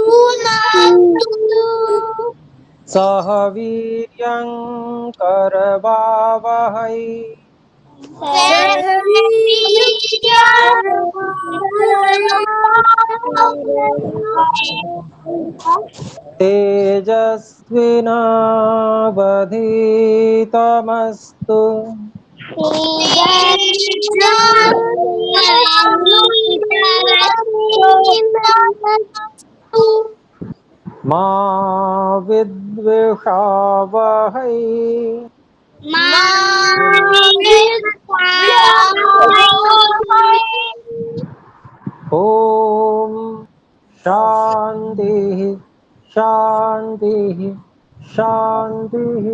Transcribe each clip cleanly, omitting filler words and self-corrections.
भुनक्तु सह वीर्यं करवावहै तेजस्विनावधीतमस्तु मा विद्विषावहै ॐ शान्तिः शान्तिः शान्तिः।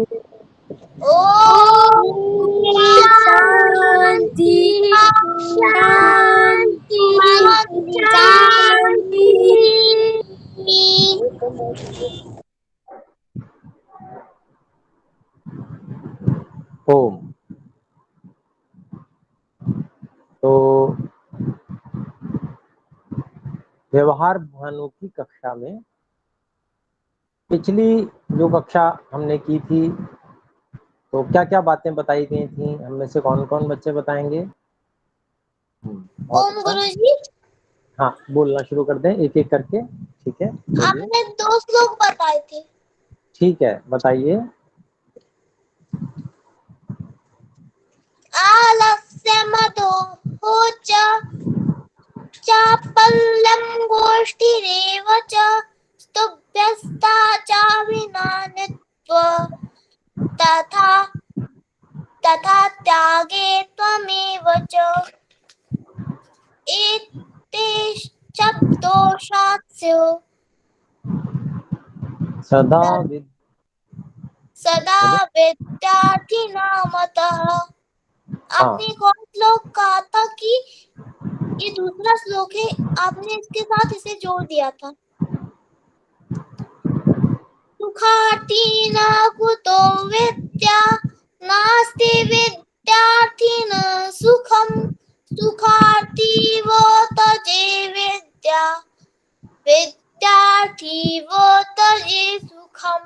शांति शांति शांति। ओम। तो व्यवहार भानु की कक्षा में पिछली जो कक्षा हमने की थी तो क्या क्या बातें बताई गई थी, हम में से कौन कौन बच्चे बताएंगे? ओम गुरुजी, हाँ, बोलना शुरू कर दें एक एक करके। ठीक है, आपने 2 श्लोक बताए थे। ठीक है, बताइए। आलस्यमतो च चापल्यं गोष्ठिरेव च स्तुभ्यस्ता चाविनानित्व तथा तथा त्यागे त्वमेव च एते शब्दोषात्स्यो सदा सदा विद्यार्थिनामतः। आपने एक और श्लोक कहा था कि ये दूसरा श्लोक है, आपने इसके साथ इसे जोड़ दिया था। सुखार्थी न कुतो विद्या नास्ति विद्यार्थिन सुखम सुखार्थी वो तजे विद्या विद्यार्थी वो तजे सुखम।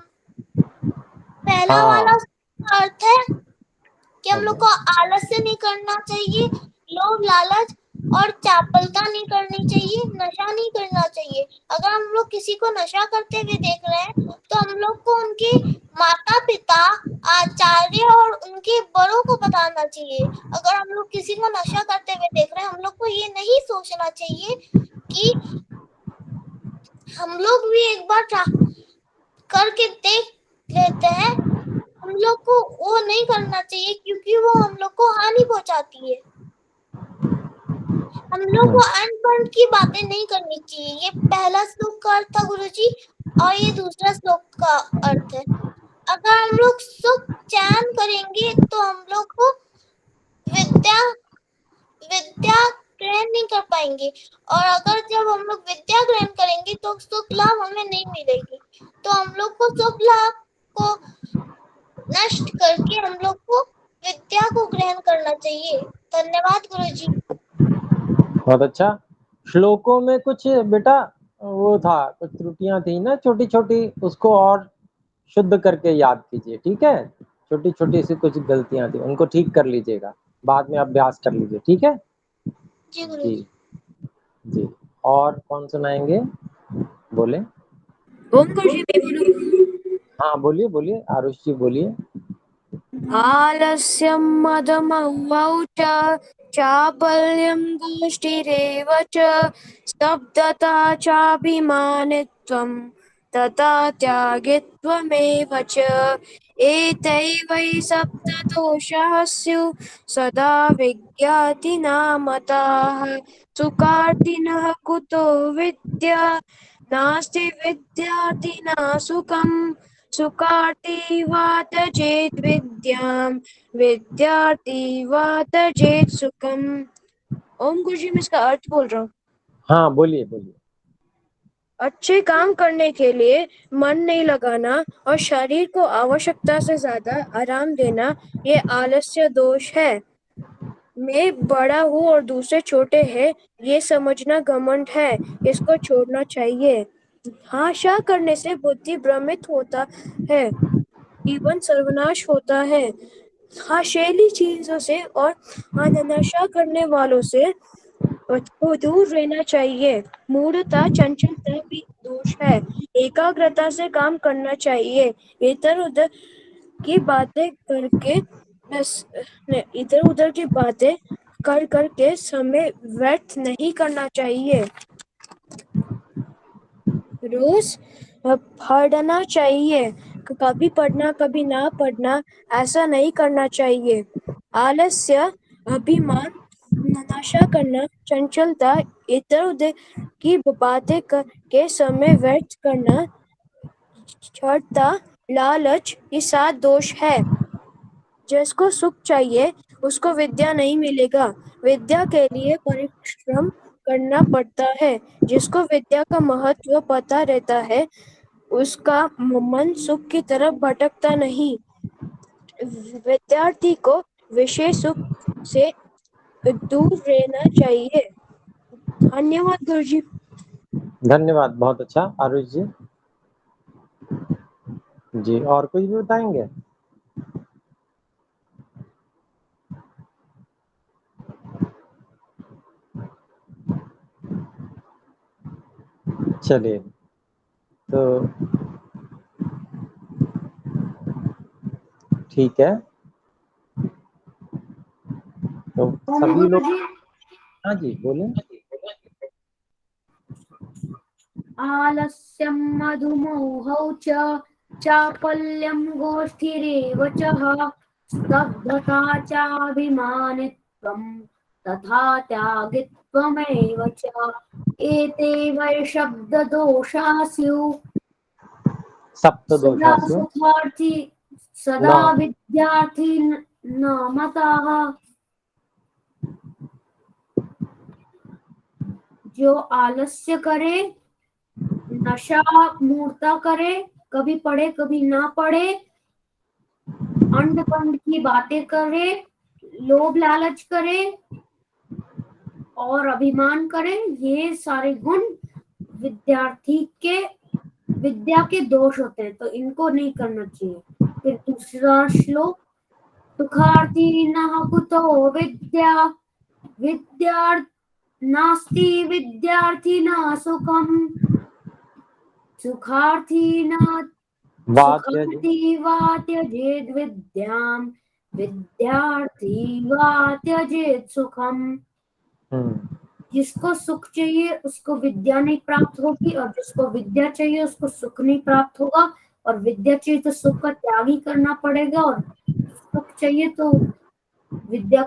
पहला वाला अर्थ है कि हम लोग को आलस्य नहीं करना चाहिए, लोभ लालच और चापलता नहीं करनी चाहिए, नशा नहीं करना चाहिए। अगर हम लोग किसी को नशा करते हुए देख रहे हैं तो हम लोग को उनके माता पिता आचार्य और उनके बड़ों को बताना चाहिए। अगर हम लोग किसी को नशा करते हुए देख रहे हैं, हम लोग को ये नहीं सोचना चाहिए कि हम लोग भी एक बार करके देख लेते हैं। हम लोग को वो नहीं करना चाहिए क्योंकि वो हम लोग को हानि पहुंचाती है। हम लोग को अनपढ़ की बातें नहीं करनी चाहिए। ये पहला श्लोक का अर्थ था गुरुजी, और ये दूसरा श्लोक का अर्थ है। अगर हम लोग सुख चैन करेंगे तो हम लोग को विद्या ग्रहण नहीं कर पाएंगे, और अगर जब हम लोग विद्या ग्रहण करेंगे तो सुख लाभ हमें नहीं मिलेगी। तो हम लोग को सुख लाभ को नष्ट करके हम लोग को विद्या को ग्रहण करना चाहिए। धन्यवाद गुरुजी। बहुत अच्छा। श्लोकों में कुछ बेटा वो था, कुछ त्रुटियां थी ना छोटी छोटी, उसको और शुद्ध करके याद कीजिए। ठीक है, छोटी छोटी सी कुछ गलतियां थी, उनको ठीक कर लीजिएगा, बाद में अभ्यास कर लीजिए। ठीक है जी गुरुजी। जी जी। और कौन सुनाएंगे? बोले। ओम गुरुजी मैं बोलूं? हाँ बोलिए बोलिए, आरुष जी बोलिए। आलस्यं मदमौवौ च चापल्यं गोष्ठिरेव च स्तब्धता चाभिमानित्वं तथा त्यागित्वमेव च एतैवै सप्तदोषाः स्युः सदा विज्ञातिनामताः। सुखार्थिनः कुतो विद्या नास्ति विद्यार्थिना सुखम् सुखार्थी वा तजेत् विद्यां विद्यार्थी वा तजेत् सुखम। ओम गुरुजी मैं इसका अर्थ बोल रहा हूँ। हाँ बोलिए बोलिए। अच्छे काम करने के लिए मन नहीं लगाना और शरीर को आवश्यकता से ज्यादा आराम देना, ये आलस्य दोष है। मैं बड़ा हूँ और दूसरे छोटे हैं, ये समझना घमंड है, इसको छोड़ना चाहिए। आशा करने से बुद्धि भ्रमित होता है, जीवन सर्वनाश होता है। हाशेली चीजों से और नशा करने वालों से को दूर रहना चाहिए। मूढ़ता, चंचलता भी दोष है। एकाग्रता से काम करना चाहिए। इधर उधर की बातें करके इधर उधर की बातें कर करके समय व्यर्थ नहीं करना चाहिए। रोज पढ़ना चाहिए, कभी पढ़ना कभी ना पढ़ना, ऐसा नहीं करना चाहिए। आलस्य, अभिमान, नशा करना, चंचलता, इधर उधर की बातें करके समय व्यर्थ करना, छठता, लालच, ये 7 दोष है। जिसको सुख चाहिए उसको विद्या नहीं मिलेगा। विद्या के लिए परिश्रम करना पड़ता है। जिसको विद्या का महत्व पता रहता है उसका मन सुख की तरफ भटकता नहीं। विद्यार्थी को विषय सुख से दूर रहना चाहिए। धन्यवाद गुरुजी। धन्यवाद, बहुत अच्छा। आरुष जी जी, और कुछ भी बताएंगे? चलिए, तो ठीक है, तो सभी लोग, हाँ जी बोलें। आलस्यं मधुमेहौ च चापल्यं गोष्ठिरेव च स्तब्धता चाभिमानित्वं तथा त्यागित्वमेव च एते वै शब्ददोषा स्युः। सप्त सदा दोषासु सुखार्थी सदा न विद्यार्थी न मताः। जो आलस्य करे, नशा मूर्ता करे, कभी पढ़े कभी ना पढ़े, अंड पंड की बातें करे, लोभ लालच करे और अभिमान करे, ये सारे गुण विद्यार्थी के विद्या के दोष होते हैं, तो इनको नहीं करना चाहिए। फिर दूसरा श्लोक, सुखार्थी न कुतो विद्या नास्ति विद्यार्थी न सुखम सुखार्थी न वात्यज सुखार्थी वा त्यजेद विद्यां विद्यार्थी वा त्यजेद सुखम। जिसको सुख चाहिए उसको विद्या नहीं प्राप्त होगी और जिसको विद्या चाहिए उसको सुख नहीं प्राप्त होगा। और विद्या चाहिए तो सुख का त्याग ही करना पड़ेगा और सुख चाहिए तो विद्या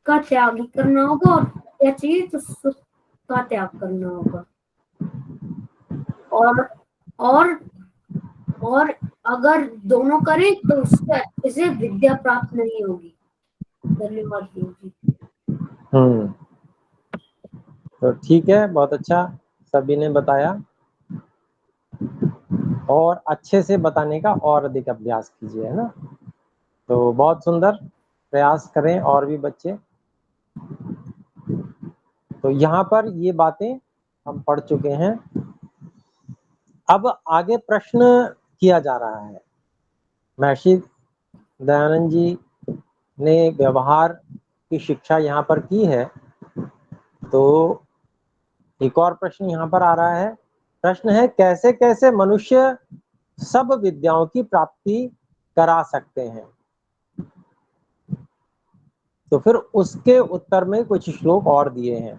का त्याग ही करना होगा और विद्या चाहिए तो सुख का त्याग करना होगा। और और अगर दोनों करें तो उससे इसे विद्या प्राप्त नहीं होगी। धन्यवाद गुरु जी। तो ठीक है, बहुत अच्छा सभी ने बताया, और अच्छे से बताने का और अधिक अभ्यास कीजिए, है ना। तो बहुत सुंदर, प्रयास करें और भी बच्चे। तो यहाँ पर ये बातें हम पढ़ चुके हैं। अब आगे प्रश्न किया जा रहा है। महर्षि दयानंद जी ने व्यवहार की शिक्षा यहाँ पर की है, तो एक और प्रश्न यहाँ पर आ रहा है। प्रश्न है, कैसे कैसे मनुष्य सब विद्याओं की प्राप्ति करा सकते हैं। तो फिर उसके उत्तर में कुछ श्लोक और दिए हैं।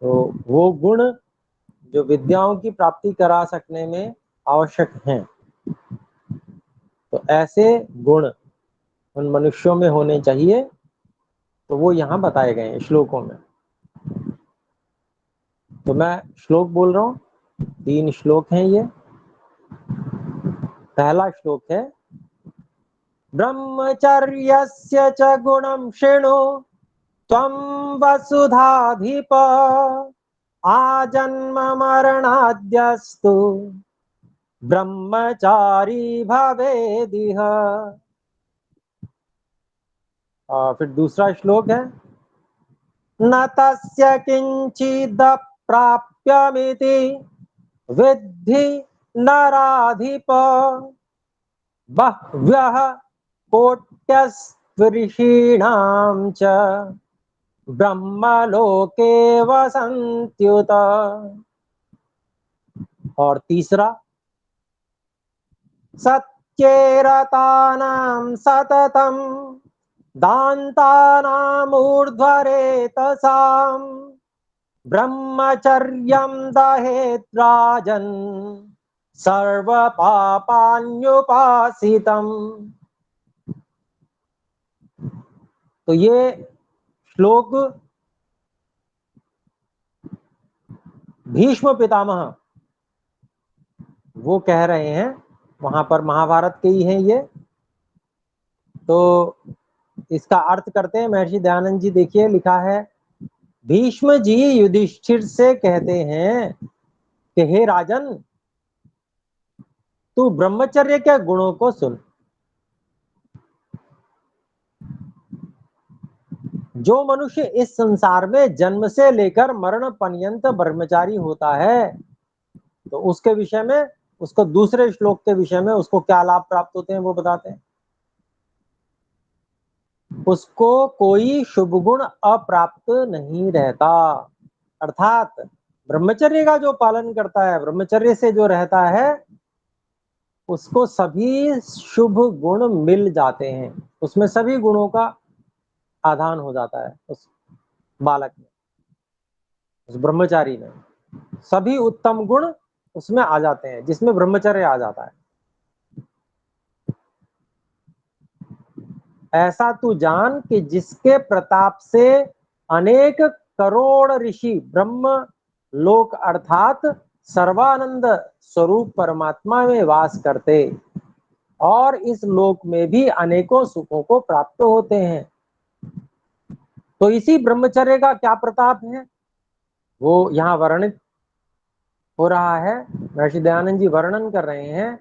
तो वो गुण जो विद्याओं की प्राप्ति करा सकने में आवश्यक हैं, तो ऐसे गुण उन मनुष्यों में होने चाहिए, तो वो यहाँ बताए गए हैं श्लोकों में। तो मैं श्लोक बोल रहा हूँ, 3 श्लोक हैं ये। पहला श्लोक है, ब्रह्मचर्यस्य च गुणं शृणु त्वं वसुधाधिप आजन्म मरणाद्यस्तु ब्रह्मचारी भवेदिह। फिर दूसरा श्लोक है, न तस्य किंचिद प्राप्यमिति विद्धि नराधिप बह्व्यः कोट्यस्त्वऋषीणां च ब्रह्मलोके वसन्त्युत। और तीसरा, सत्येरतानां सततं दान्तानामूर्ध्वरेतसां ब्रह्मचर्यं दहेत् राजन् सर्वपापान्युपासितम्। तो ये श्लोक भीष्म पितामह वो कह रहे हैं, वहां पर महाभारत के ही हैं ये। तो इसका अर्थ करते हैं महर्षि दयानंद जी। देखिए लिखा है, भीष्म जी युधिष्ठिर से कहते हैं कि हे राजन, तू ब्रह्मचर्य के गुणों को सुन। जो मनुष्य इस संसार में जन्म से लेकर मरण पर्यंत ब्रह्मचारी होता है, तो उसके विषय में, उसको दूसरे श्लोक के विषय में उसको क्या लाभ प्राप्त होते हैं वो बताते हैं। उसको कोई शुभ गुण अप्राप्त नहीं रहता। अर्थात ब्रह्मचर्य का जो पालन करता है, ब्रह्मचर्य से जो रहता है, उसको सभी शुभ गुण मिल जाते हैं। उसमें सभी गुणों का आधान हो जाता है उस बालक में, उस ब्रह्मचारी में। सभी उत्तम गुण उसमें आ जाते हैं जिसमें ब्रह्मचर्य आ जाता है। ऐसा तू जान कि जिसके प्रताप से अनेक करोड़ ऋषि ब्रह्म लोक अर्थात सर्वानंद स्वरूप परमात्मा में वास करते और इस लोक में भी अनेकों सुखों को प्राप्त होते हैं। तो इसी ब्रह्मचर्य का क्या प्रताप है वो यहाँ वर्णित हो रहा है। महर्षि दयानंद जी वर्णन कर रहे हैं।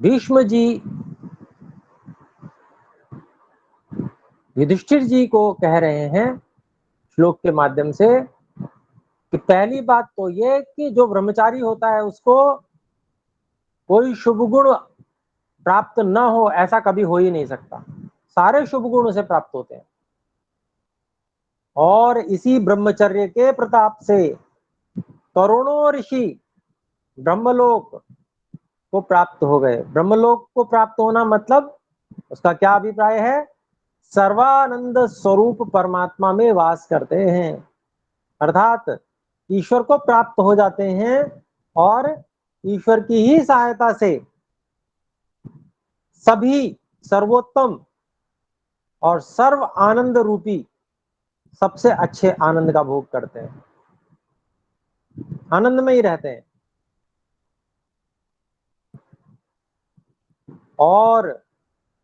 भीष्म जी युधिष्ठिर जी को कह रहे हैं श्लोक के माध्यम से कि पहली बात तो ये कि जो ब्रह्मचारी होता है उसको कोई शुभ गुण प्राप्त न हो, ऐसा कभी हो ही नहीं सकता। सारे शुभ गुण उसे प्राप्त होते हैं और इसी ब्रह्मचर्य के प्रताप से करोड़ों ऋषि ब्रह्मलोक को प्राप्त हो गए। ब्रह्मलोक को प्राप्त होना मतलब उसका क्या अभिप्राय है? सर्वानंद स्वरूप परमात्मा में वास करते हैं, अर्थात ईश्वर को प्राप्त हो जाते हैं और ईश्वर की ही सहायता से सभी सर्वोत्तम और सर्व आनंद रूपी सबसे अच्छे आनंद का भोग करते हैं, आनंद में ही रहते हैं। और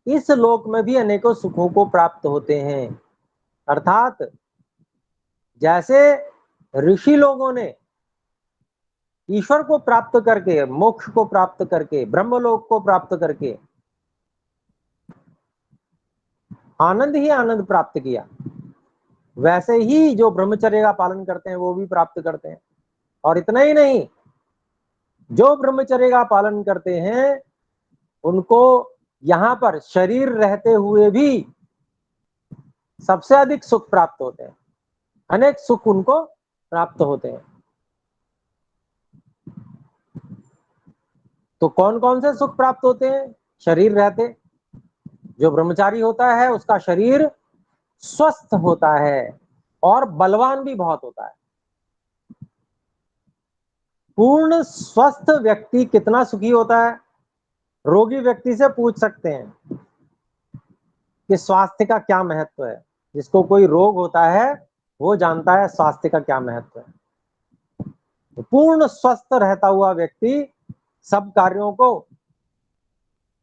इस लोक में भी अनेकों सुखों को प्राप्त होते हैं। अर्थात जैसे ऋषि लोगों ने ईश्वर को प्राप्त करके, मोक्ष को प्राप्त करके, ब्रह्मलोक को प्राप्त करके आनंद ही आनंद प्राप्त किया, वैसे ही जो ब्रह्मचर्य का पालन करते हैं वो भी प्राप्त करते हैं। और इतना ही नहीं, जो ब्रह्मचर्य का पालन करते हैं उनको यहाँ पर शरीर रहते हुए भी सबसे अधिक सुख प्राप्त होते हैं, अनेक सुख उनको प्राप्त होते हैं। तो कौन कौन से सुख प्राप्त होते हैं? शरीर रहते, जो ब्रह्मचारी होता है उसका शरीर स्वस्थ होता है और बलवान भी बहुत होता है। पूर्ण स्वस्थ व्यक्ति कितना सुखी होता है? रोगी व्यक्ति से पूछ सकते हैं कि स्वास्थ्य का क्या महत्व है। जिसको कोई रोग होता है वो जानता है स्वास्थ्य का क्या महत्व है। तो पूर्ण स्वस्थ रहता हुआ व्यक्ति सब कार्यों को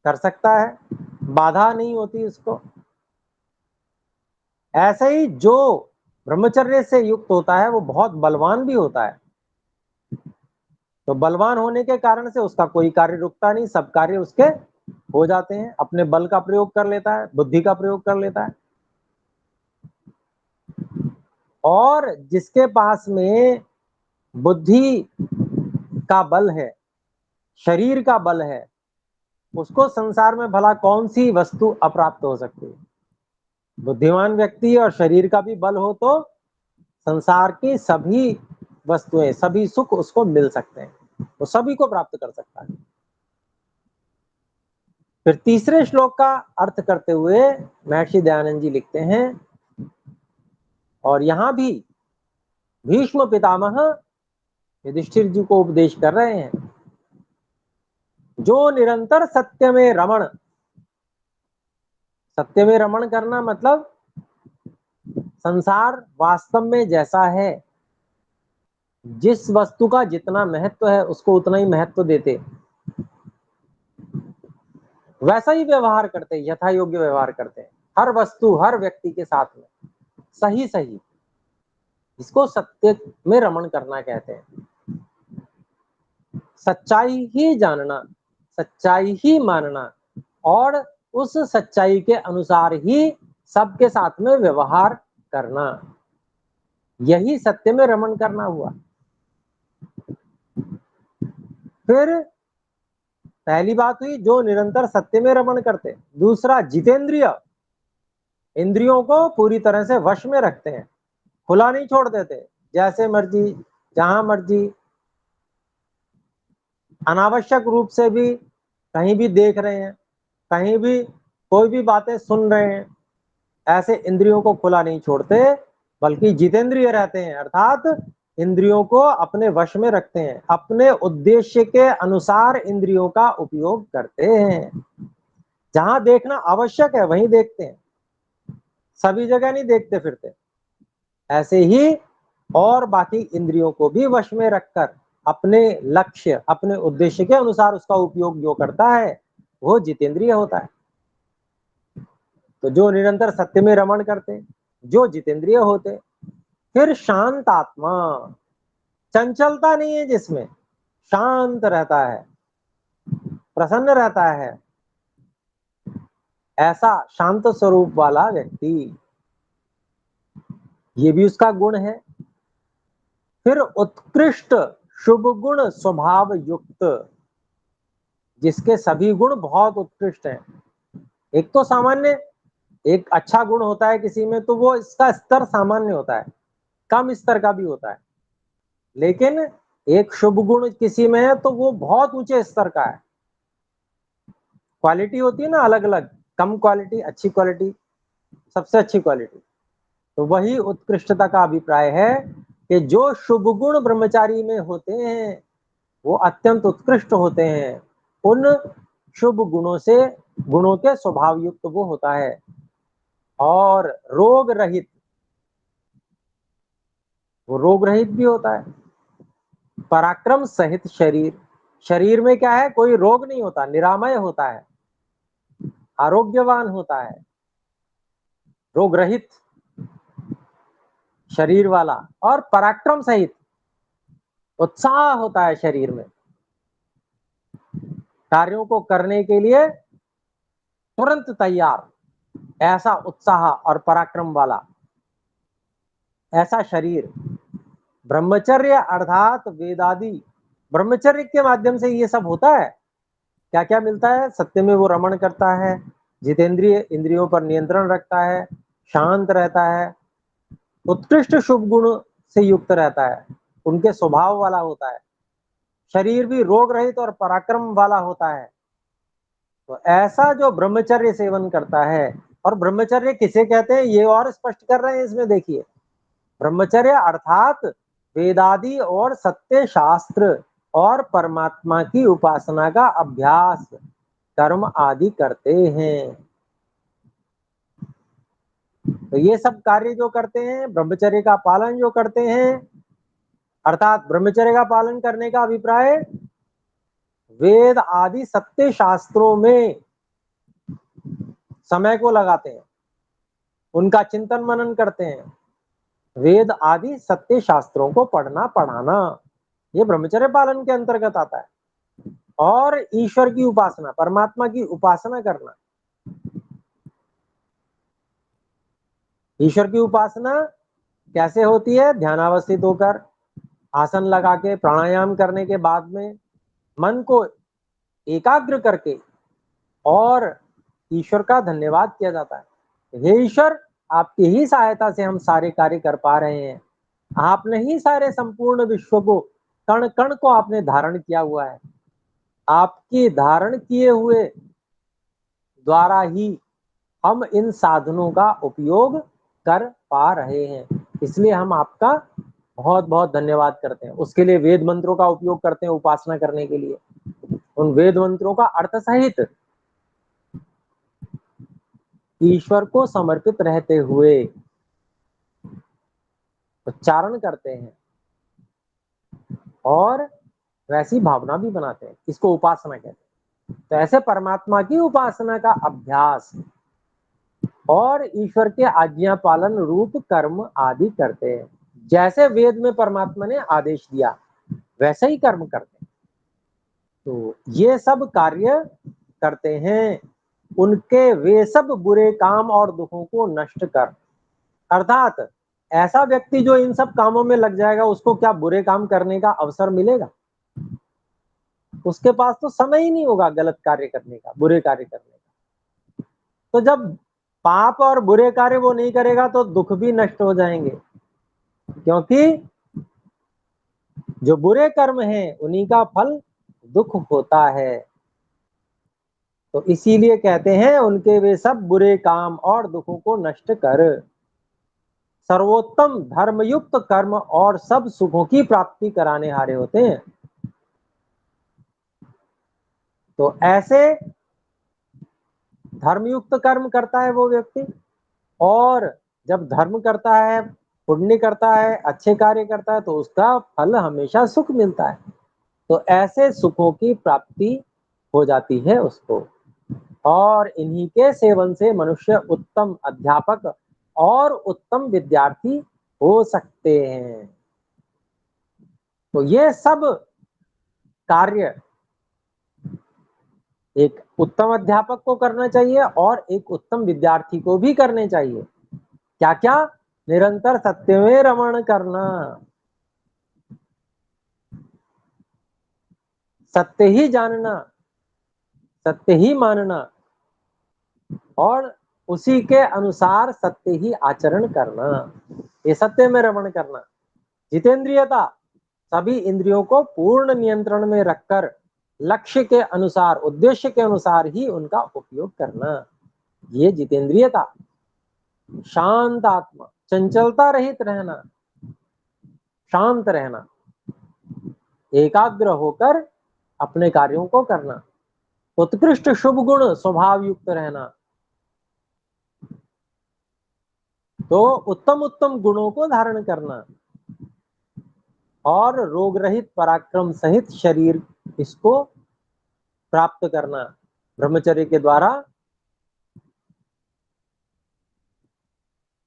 कर सकता है, बाधा नहीं होती उसको। ऐसे ही जो ब्रह्मचर्य से युक्त होता है वो बहुत बलवान भी होता है। तो बलवान होने के कारण से उसका कोई कार्य रुकता नहीं, सब कार्य उसके हो जाते हैं, अपने बल का प्रयोग कर लेता है, बुद्धि का प्रयोग कर लेता है। और जिसके पास में बुद्धि का बल है, शरीर का बल है, उसको संसार में भला कौन सी वस्तु अप्राप्त हो सकती है? बुद्धिमान व्यक्ति और शरीर का भी बल हो तो संसार की सभी वस्तुएं, सभी सुख उसको मिल सकते हैं, वो सभी को प्राप्त कर सकता है। फिर तीसरे श्लोक का अर्थ करते हुए महर्षि दयानंद जी लिखते हैं, और यहां भी भीष्म पितामह युधिष्ठिर जी को उपदेश कर रहे हैं, जो निरंतर सत्य में रमण, सत्य में रमण करना मतलब संसार वास्तव में जैसा है, जिस वस्तु का जितना महत्व है उसको उतना ही महत्व देते, वैसा ही व्यवहार करते, यथा योग्य व्यवहार करते हैं हर वस्तु हर व्यक्ति के साथ में, सही सही, इसको सत्य में रमण करना कहते हैं। सच्चाई ही जानना, सच्चाई ही मानना, और उस सच्चाई के अनुसार ही सबके साथ में व्यवहार करना, यही सत्य में रमण करना हुआ। फिर पहली बात हुई जो निरंतर सत्य में रमण करते, दूसरा जितेंद्रिय, इंद्रियों को पूरी तरह से वश में रखते हैं, खुला नहीं छोड़ देते, जैसे मर्जी जहां मर्जी अनावश्यक रूप से भी कहीं भी देख रहे हैं, कहीं भी कोई भी बातें सुन रहे हैं, ऐसे इंद्रियों को खुला नहीं छोड़ते, बल्कि जितेंद्रिय रहते हैं, अर्थात इंद्रियों को अपने वश में रखते हैं, अपने उद्देश्य के अनुसार इंद्रियों का उपयोग करते हैं। जहां देखना आवश्यक है वहीं देखते हैं, सभी जगह नहीं देखते फिरते। ऐसे ही और बाकी इंद्रियों को भी वश में रखकर अपने लक्ष्य, अपने उद्देश्य के अनुसार उसका उपयोग जो करता है वो जितेंद्रिय होता है। तो जो निरंतर सत्य में रमण करते, जो जितेंद्रिय होते। फिर शांत आत्मा, चंचलता नहीं है जिसमें, शांत रहता है, प्रसन्न रहता है, ऐसा शांत स्वरूप वाला व्यक्ति, ये भी उसका गुण है। फिर उत्कृष्ट शुभ गुण स्वभाव युक्त, जिसके सभी गुण बहुत उत्कृष्ट हैं। एक तो सामान्य, एक अच्छा गुण होता है किसी में तो वो इसका स्तर सामान्य होता है, कम स्तर का भी होता है, लेकिन एक शुभ गुण किसी में है तो वो बहुत ऊंचे स्तर का है। क्वालिटी होती है ना अलग अलग, कम क्वालिटी, अच्छी क्वालिटी, सबसे अच्छी क्वालिटी, तो वही उत्कृष्टता का अभिप्राय है कि जो शुभ गुण ब्रह्मचारी में होते हैं वो अत्यंत उत्कृष्ट होते हैं। उन शुभ गुणों से, गुणों के स्वभाव युक्त वो होता है। और रोग रहित, वो रोग रहित भी होता है। पराक्रम सहित शरीर, शरीर में क्या है, कोई रोग नहीं होता, निरामय होता है, आरोग्यवान होता है, रोग रहित शरीर वाला। और पराक्रम सहित, उत्साह होता है शरीर में, कार्यों को करने के लिए तुरंत तैयार, ऐसा उत्साह और पराक्रम वाला ऐसा शरीर। ब्रह्मचर्य अर्थात वेदादि, ब्रह्मचर्य के माध्यम से ये सब होता है। क्या क्या मिलता है, सत्य में वो रमण करता है, जितेंद्रिय, इंद्रियों पर नियंत्रण रखता है, शांत रहता है, उत्कृष्ट शुभ गुण से युक्त रहता है, उनके स्वभाव वाला होता है, शरीर भी रोग रहित और पराक्रम वाला होता है। तो ऐसा जो ब्रह्मचर्य सेवन करता है, और ब्रह्मचर्य किसे कहते हैं ये और स्पष्ट कर रहे हैं इसमें, देखिए ब्रह्मचर्य अर्थात वेदादि और सत्य शास्त्र और परमात्मा की उपासना का अभ्यास कर्म आदि करते हैं। तो ये सब कार्य जो करते हैं, ब्रह्मचर्य का पालन जो करते हैं, अर्थात ब्रह्मचर्य का पालन करने का अभिप्राय वेद आदि सत्य शास्त्रों में समय को लगाते हैं, उनका चिंतन मनन करते हैं, वेद आदि सत्य शास्त्रों को पढ़ना पढ़ाना, ये ब्रह्मचर्य पालन के अंतर्गत आता है। और ईश्वर की उपासना, परमात्मा की उपासना करना। ईश्वर की उपासना कैसे होती है? ध्यानावस्थित होकर, आसन लगा के, प्राणायाम करने के बाद में मन को एकाग्र करके और ईश्वर का धन्यवाद किया जाता है। हे ईश्वर, आपकी ही सहायता से हम सारे कार्य कर पा रहे हैं। आपने ही सारे संपूर्ण विश्व को, कण कण को आपने धारण किया हुआ है। आपकी धारण किए हुए द्वारा ही हम इन साधनों का उपयोग कर पा रहे हैं, इसलिए हम आपका बहुत बहुत धन्यवाद करते हैं। उसके लिए वेद मंत्रों का उपयोग करते हैं उपासना करने के लिए। उन वेद मंत्रों का अर्थ सहित ईश्वर को समर्पित रहते हुए उच्चारण करते हैं और वैसी भावना भी बनाते हैं। इसको उपासना कहते हैं। तो ऐसे परमात्मा की उपासना का अभ्यास और ईश्वर के आज्ञा पालन रूप कर्म आदि करते हैं। जैसे वेद में परमात्मा ने आदेश दिया वैसे ही कर्म करते हैं। तो ये सब कार्य करते हैं, उनके वे सब बुरे काम और दुखों को नष्ट कर। अर्थात ऐसा व्यक्ति जो इन सब कामों में लग जाएगा, उसको क्या बुरे काम करने का अवसर मिलेगा? उसके पास तो समय ही नहीं होगा गलत कार्य करने का, बुरे कार्य करने का। तो जब पाप और बुरे कार्य वो नहीं करेगा तो दुख भी नष्ट हो जाएंगे, क्योंकि जो बुरे कर्म हैं उन्हीं का फल दुख होता है। तो इसीलिए कहते हैं उनके वे सब बुरे काम और दुखों को नष्ट कर सर्वोत्तम धर्मयुक्त कर्म और सब सुखों की प्राप्ति कराने हारे होते हैं। तो ऐसे धर्मयुक्त कर्म करता है वो व्यक्ति, और जब धर्म करता है, पुण्य करता है, अच्छे कार्य करता है, तो उसका फल हमेशा सुख मिलता है। तो ऐसे सुखों की प्राप्ति हो जाती है उसको, और इन्हीं के सेवन से मनुष्य उत्तम अध्यापक और उत्तम विद्यार्थी हो सकते हैं। तो ये सब कार्य एक उत्तम अध्यापक को करना चाहिए और एक उत्तम विद्यार्थी को भी करने चाहिए। क्या क्या? निरंतर सत्य में रमण करना, सत्य ही जानना, सत्य ही मानना और उसी के अनुसार सत्य ही आचरण करना, ये सत्य में रमण करना। जितेंद्रियता, सभी इंद्रियों को पूर्ण नियंत्रण में रखकर लक्ष्य के अनुसार, उद्देश्य के अनुसार ही उनका उपयोग करना, ये जितेंद्रियता। शांत आत्मा, चंचलता रहित रहना, शांत रहना, एकाग्र होकर अपने कार्यों को करना, उत्कृष्ट शुभ गुण स्वभाव युक्त रहना। तो उत्तम उत्तम गुणों को धारण करना और रोग रहित पराक्रम सहित शरीर, इसको प्राप्त करना ब्रह्मचर्य के द्वारा।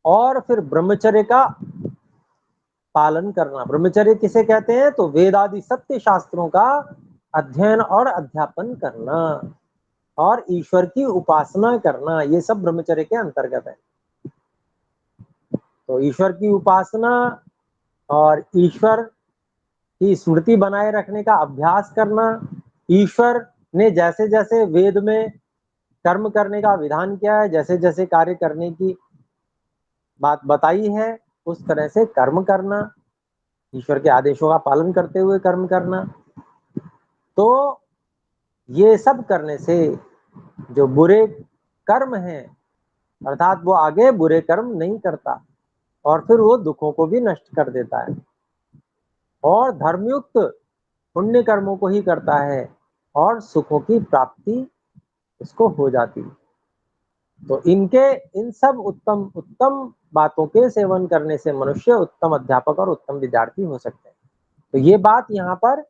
और फिर ब्रह्मचर्य का पालन करना। ब्रह्मचर्य किसे कहते हैं? तो वेद आदि सत्य शास्त्रों का अध्ययन और अध्यापन करना और ईश्वर की उपासना करना, ये सब ब्रह्मचर्य के अंतर्गत है। तो ईश्वर की उपासना और ईश्वर की स्मृति बनाए रखने का अभ्यास करना, ईश्वर ने जैसे जैसे वेद में कर्म करने का विधान किया है, जैसे जैसे कार्य करने की बात बताई है, उस तरह से कर्म करना, ईश्वर के आदेशों का पालन करते हुए कर्म करना। तो ये सब करने से जो बुरे कर्म हैं, अर्थात वो आगे बुरे कर्म नहीं करता और फिर वो दुखों को भी नष्ट कर देता है और धर्मयुक्त पुण्य कर्मों को ही करता है और सुखों की प्राप्ति उसको हो जाती है। तो इन सब उत्तम उत्तम बातों के सेवन करने से मनुष्य उत्तम अध्यापक और उत्तम विद्यार्थी हो सकते हैं। तो ये बात यहाँ पर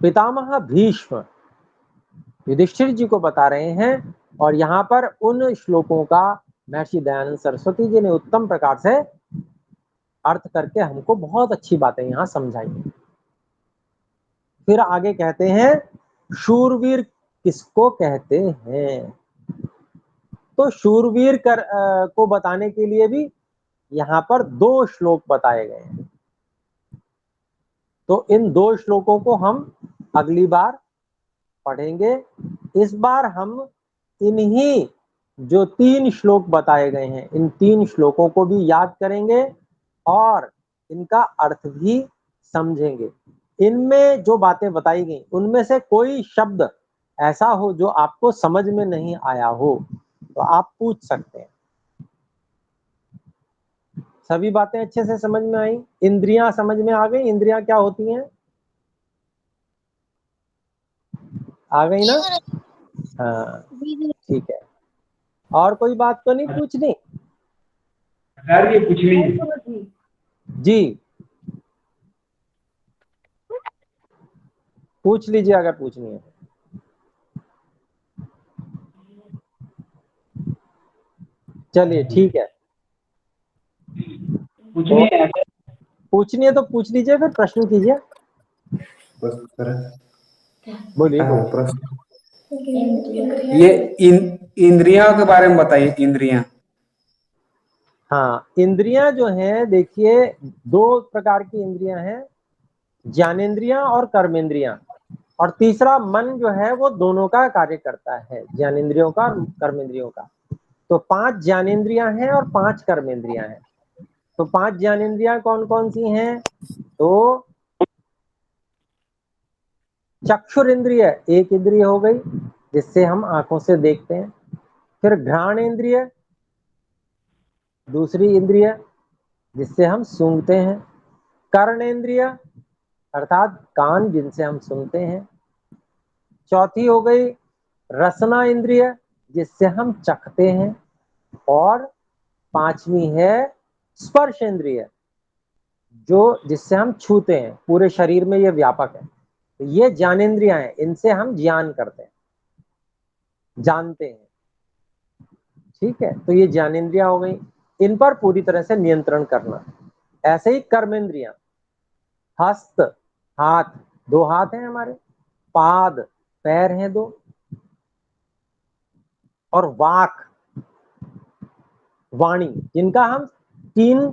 पितामह भीष्म युधिष्ठिर जी को बता रहे हैं, और यहाँ पर उन श्लोकों का महर्षि दयानंद सरस्वती जी ने उत्तम प्रकार से अर्थ करके हमको बहुत अच्छी बातें यहाँ समझाई। फिर आगे कहते हैं शूरवीर किसको कहते हैं। तो शूरवीर को बताने के लिए भी यहाँ पर 2 श्लोक बताए गए हैं। तो इन 2 श्लोकों को हम अगली बार पढ़ेंगे। इस बार हम इन्हीं जो 3 श्लोक बताए गए हैं, इन 3 श्लोकों को भी याद करेंगे और इनका अर्थ भी समझेंगे। इनमें जो बातें बताई गई उनमें से कोई शब्द ऐसा हो जो आपको समझ में नहीं आया हो तो आप पूछ सकते हैं। सभी बातें अच्छे से समझ में आई? इंद्रियां समझ में आ गई? इंद्रियां क्या होती हैं? आ गई ना? हाँ, ठीक है। और कोई बात तो नहीं पूछनी? ये पूछनी जी, पूछ लीजिए अगर पूछनी है। चलिए ठीक है, पूछनी है तो पूछ लीजिए, फिर प्रश्न कीजिए। बोलिए बोलिए। प्रश्न ये इंद्रियों के बारे में बताइए। इंद्रियां, हाँ, इंद्रियां जो हैं, देखिए 2 प्रकार की इंद्रियां हैं, ज्ञानेंद्रियां और कर्मेंद्रियां। और तीसरा मन जो है वो दोनों का कार्य करता है, ज्ञानेंद्रियों का और कर्मेंद्रियों का। तो 5 ज्ञानेंद्रियां हैं और 5 कर्मेंद्रियां हैं। तो 5 ज्ञानेंद्रियां कौन कौन सी हैं? तो चक्षुर इंद्रिय एक इंद्रिय हो गई जिससे हम आंखों से देखते हैं। फिर घ्राण इंद्रिय दूसरी इंद्रिय जिससे हम सूंघते हैं। कर्णेंद्रिय अर्थात कान जिनसे हम सुनते हैं। चौथी हो गई रसना इंद्रिय जिससे हम चखते हैं। और 5वीं है स्पर्श इंद्रिय जो जिससे हम छूते हैं। पूरे शरीर में ये व्यापक है। तो ये ज्ञानेंद्रियां हैं, इनसे हम ज्ञान करते हैं, जानते हैं। ठीक है, तो ये ज्ञानेंद्रियां हो गई, इन पर पूरी तरह से नियंत्रण करना। ऐसे ही कर्मेंद्रियां, हस्त हाथ, 2 हाथ हैं हमारे, पाद पैर हैं 2, और वाक वाणी, जिनका हम 3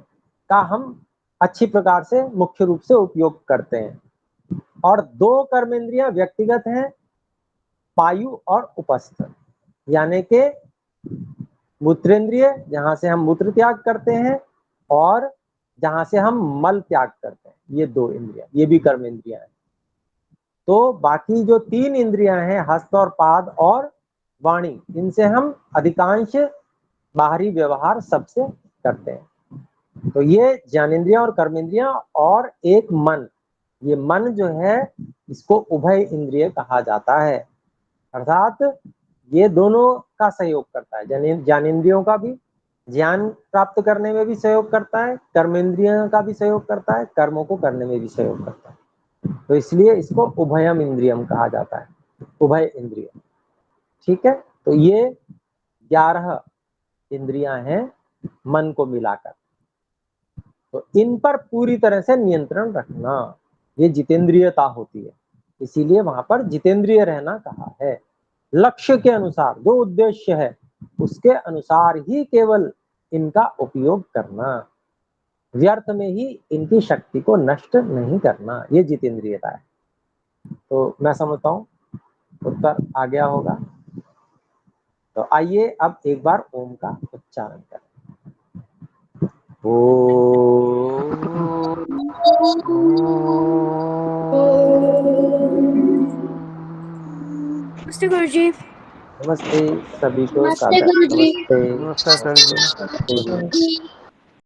का हम अच्छी प्रकार से मुख्य रूप से उपयोग करते हैं। और 2 कर्मेंद्रियां व्यक्तिगत हैं, पायु और उपस्थ, यानी कि मूत्रेंद्रिय जहां से हम मूत्र त्याग करते हैं और जहां से हम मल त्याग करते हैं, ये 2 इंद्रियां, ये भी कर्मेंद्रियां हैं। तो बाकी जो 3 इंद्रियां हैं, हस्त और पाद और वाणी, इनसे हम अधिकांश बाहरी व्यवहार सबसे करते हैं। तो ये ज्ञानेंद्रियां और कर्मेंद्रियां, और एक मन, ये मन जो है इसको उभय इंद्रिय कहा जाता है। अर्थात ये दोनों का सहयोग करता है, ज्ञानेंद्रियों का भी ज्ञान प्राप्त करने में भी सहयोग करता है, कर्मेंद्रियों का भी सहयोग करता है, कर्मों को करने में भी सहयोग करता है। तो इसलिए इसको उभयम इंद्रियम कहा जाता है, उभय इंद्रिय। ठीक है, तो ये 11 इंद्रियां हैं मन को मिलाकर। तो इन पर पूरी तरह से नियंत्रण रखना, ये जितेंद्रियता होती है, इसीलिए वहां पर जितेंद्रिय रहना कहा है। लक्ष्य के अनुसार, जो उद्देश्य है उसके अनुसार ही केवल इनका उपयोग करना, व्यर्थ में ही इनकी शक्ति को नष्ट नहीं करना, ये जितेंद्रियता है। तो मैं समझता हूँ उत्तर आ गया होगा। तो आइए अब एक बार ओम का उच्चारण करें। नमस्ते गुरुजी। नमस्ते सभी को, नमस्ते गुरुजी। नमस्ते। नमस्कार सर जी। नमस्ते।